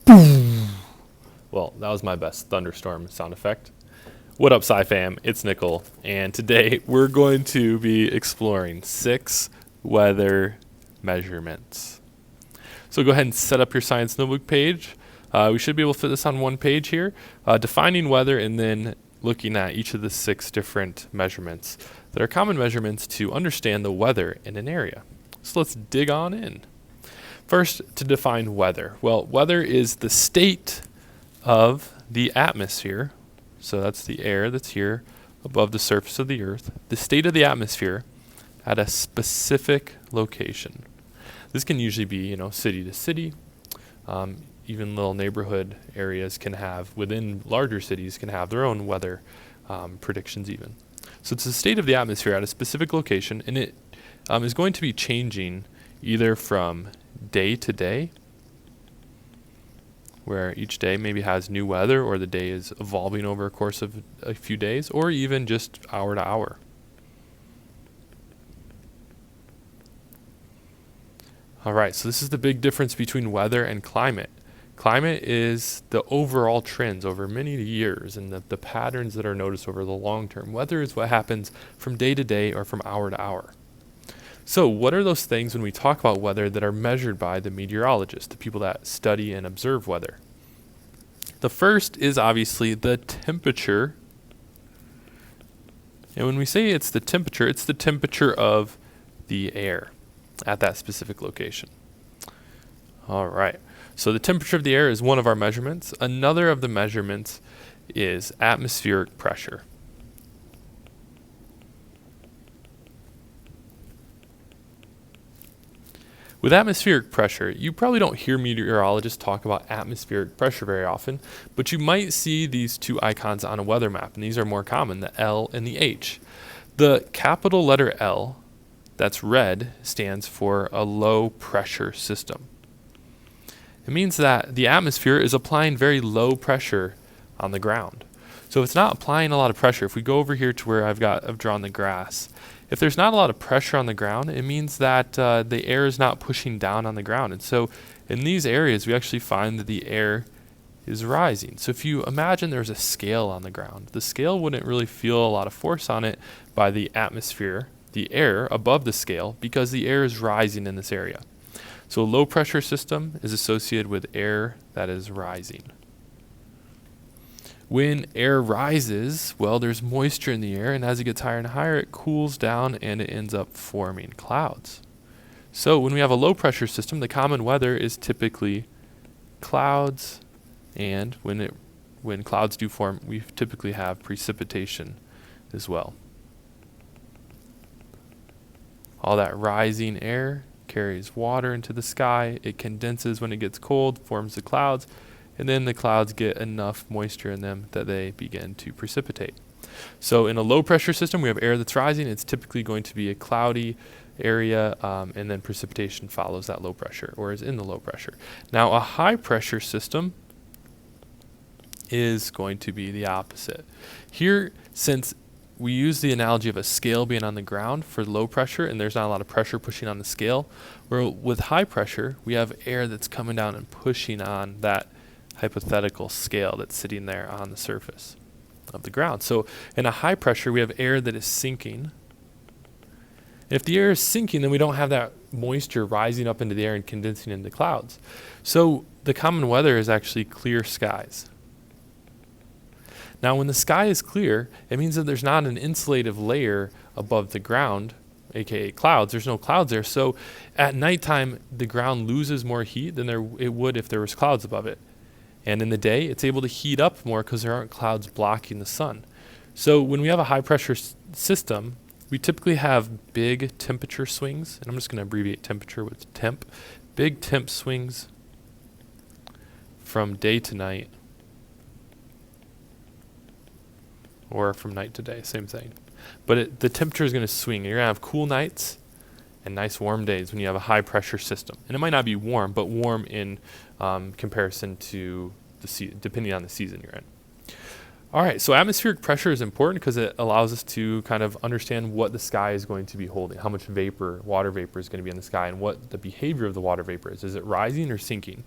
Well, that was my best thunderstorm sound effect. What up, SciFam? It's Nickel, and today we're going to be exploring 6 weather measurements. So go ahead and set up your science notebook page. We should be able to fit this on one page here, defining weather and then looking at each of the 6 different measurements that are common measurements to understand the weather in an area. So let's dig on in. First, to define weather. Well, weather is the state of the atmosphere. So that's the air that's here above the surface of the earth. The state of the atmosphere at a specific location. This can usually be, city to city. Even little neighborhood areas can have, within larger cities, can have their own weather predictions even. So it's the state of the atmosphere at a specific location, and it is going to be changing either from day to day, where each day maybe has new weather, or the day is evolving over a course of a few days, or even just hour to hour. All right, so this is the big difference between weather and climate. Climate is the overall trends over many years and the patterns that are noticed over the long term. Weather is what happens from day to day or from hour to hour. So what are those things when we talk about weather that are measured by the meteorologists, the people that study and observe weather? The first is obviously the temperature. And when we say it's the temperature of the air at that specific location. All right. So the temperature of the air is one of our measurements. Another of the measurements is atmospheric pressure. With atmospheric pressure, you probably don't hear meteorologists talk about atmospheric pressure very often, but you might see these 2 icons on a weather map, and these are more common, the L and the H. The capital letter L, that's red, stands for a low pressure system. It means that the atmosphere is applying very low pressure on the ground. So it's not applying a lot of pressure. If we go over here to where I've drawn the grass, if there's not a lot of pressure on the ground, it means that the air is not pushing down on the ground. And so in these areas, we actually find that the air is rising. So if you imagine there's a scale on the ground, the scale wouldn't really feel a lot of force on it by the atmosphere, the air above the scale, because the air is rising in this area. So a low pressure system is associated with air that is rising. When air rises, well, there's moisture in the air, and as it gets higher and higher, it cools down and it ends up forming clouds. So when we have a low pressure system, the common weather is typically clouds, and when clouds do form, we typically have precipitation as well. All that rising air carries water into the sky. It condenses when it gets cold, forms the clouds, and then the clouds get enough moisture in them that they begin to precipitate. So in a low pressure system, we have air that's rising. It's typically going to be a cloudy area, and then precipitation follows that low pressure, or is in the low pressure. Now a high pressure system is going to be the opposite. Here, since we use the analogy of a scale being on the ground for low pressure, and there's not a lot of pressure pushing on the scale, where with high pressure, we have air that's coming down and pushing on that hypothetical scale that's sitting there on the surface of the ground. So in a high pressure, we have air that is sinking. If the air is sinking, then we don't have that moisture rising up into the air and condensing into clouds. So the common weather is actually clear skies. Now when the sky is clear, it means that there's not an insulative layer above the ground, aka clouds. There's no clouds there. So at nighttime, the ground loses more heat than it would if there was clouds above it. And in the day, it's able to heat up more because there aren't clouds blocking the sun. So when we have a high pressure system, we typically have big temperature swings, and I'm just going to abbreviate temperature with temp. Big temp swings from day to night, or from night to day, same thing. But the temperature is going to swing. You're going to have cool nights and nice warm days when you have a high pressure system. And it might not be warm, but warm in comparison to depending on the season you're in. All right, so atmospheric pressure is important because it allows us to kind of understand what the sky is going to be holding, how much water vapor is going to be in the sky, and what the behavior of the water vapor is. Is it rising or sinking?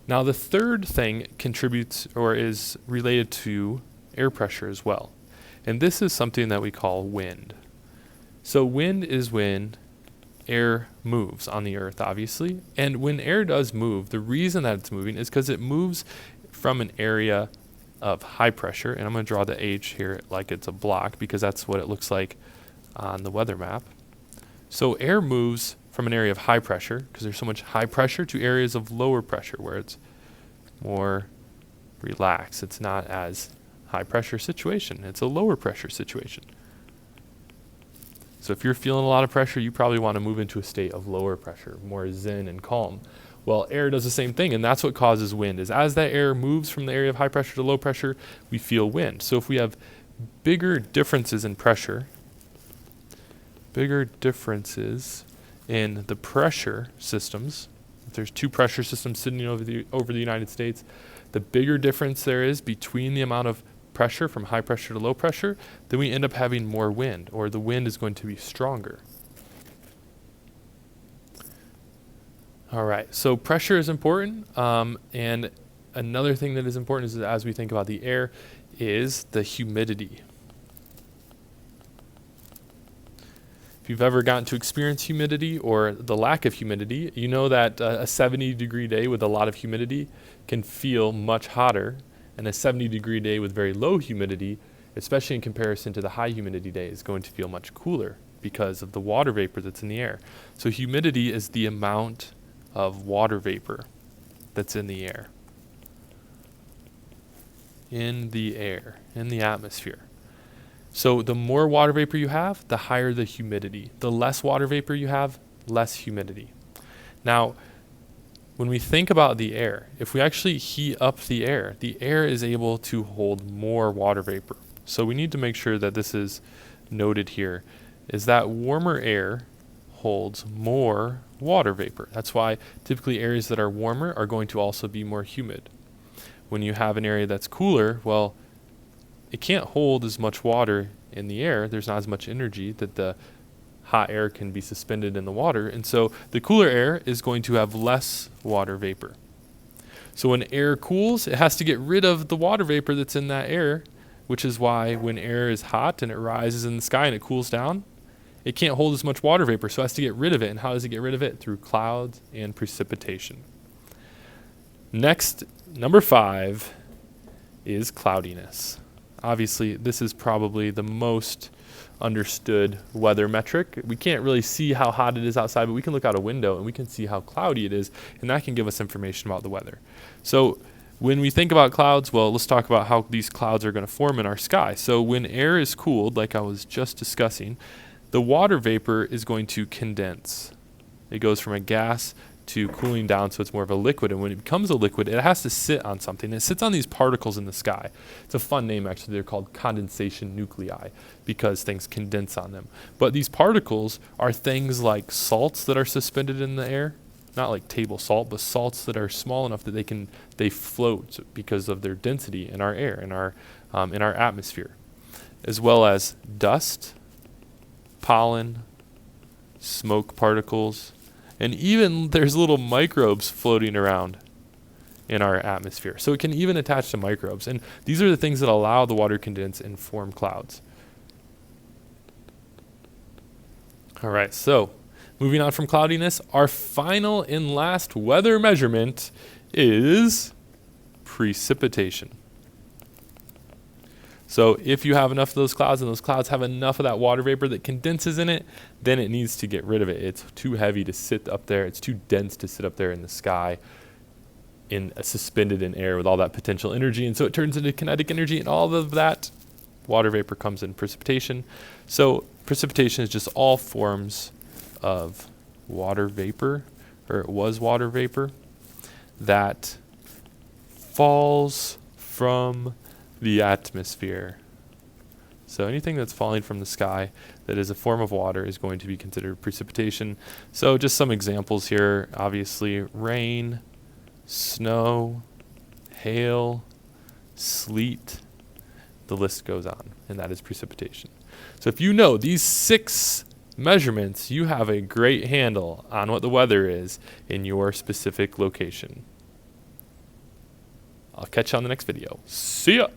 Now the third thing contributes or is related to air pressure as well. And this is something that we call wind. So wind is when air moves on the earth, obviously. And when air does move, the reason that it's moving is because it moves from an area of high pressure. And I'm going to draw the H here like it's a block because that's what it looks like on the weather map. So air moves from an area of high pressure because there's so much high pressure to areas of lower pressure where it's more relaxed. It's not as high pressure situation. It's a lower pressure situation. So if you're feeling a lot of pressure, you probably want to move into a state of lower pressure, more zen and calm. Well, air does the same thing, and that's what causes wind, is as that air moves from the area of high pressure to low pressure, we feel wind. So if we have bigger differences in pressure, bigger differences in the pressure systems, if there's two pressure systems sitting over the United States, the bigger difference there is between the amount of pressure from high pressure to low pressure, then we end up having more wind, or the wind is going to be stronger. All right, so pressure is important, and another thing that is important is as we think about the air is the humidity. If you've ever gotten to experience humidity or the lack of humidity, you know that a 70-degree day with a lot of humidity can feel much hotter, and a 70-degree day with very low humidity, especially in comparison to the high humidity day, is going to feel much cooler because of the water vapor that's in the air. So humidity is the amount of water vapor that's in the air. In the atmosphere. So the more water vapor you have, the higher the humidity. The less water vapor you have, less humidity. Now, when we think about the air, if we actually heat up the air is able to hold more water vapor. So we need to make sure that this is noted here, is that warmer air holds more water vapor. That's why typically areas that are warmer are going to also be more humid. When you have an area that's cooler, well, it can't hold as much water in the air. There's not as much energy that the hot air can be suspended in the water, and so the cooler air is going to have less water vapor. So when air cools, it has to get rid of the water vapor that's in that air, which is why when air is hot and it rises in the sky and it cools down, it can't hold as much water vapor, so it has to get rid of it. And how does it get rid of it? Through clouds and precipitation. Next, number 5 is cloudiness. Obviously, this is probably the most understood weather metric. We can't really see how hot it is outside, but we can look out a window and we can see how cloudy it is, and that can give us information about the weather. So when we think about clouds, well, let's talk about how these clouds are going to form in our sky. So when air is cooled, like I was just discussing, the water vapor is going to condense. It goes from a gas to cooling down, so it's more of a liquid. And when it becomes a liquid, it has to sit on something. It sits on these particles in the sky. It's a fun name, actually. They're called condensation nuclei because things condense on them. But these particles are things like salts that are suspended in the air. Not like table salt, but salts that are small enough that they float because of their density in our air, in our atmosphere, as well as dust, pollen, smoke particles, and even there's little microbes floating around in our atmosphere. So it can even attach to microbes. And these are the things that allow the water to condense and form clouds. All right, so moving on from cloudiness, our final and last weather measurement is precipitation. So if you have enough of those clouds and those clouds have enough of that water vapor that condenses in it, then it needs to get rid of it. It's too heavy to sit up there. It's too dense to sit up there in the sky, suspended in air with all that potential energy. And so it turns into kinetic energy, and all of that water vapor comes in precipitation. So precipitation is just all forms of water vapor, or it was water vapor, that falls from the atmosphere. So anything that's falling from the sky that is a form of water is going to be considered precipitation. So just some examples here, obviously rain, snow, hail, sleet, the list goes on, and that is precipitation. So if you know these 6 measurements, you have a great handle on what the weather is in your specific location. I'll catch you on the next video. See ya!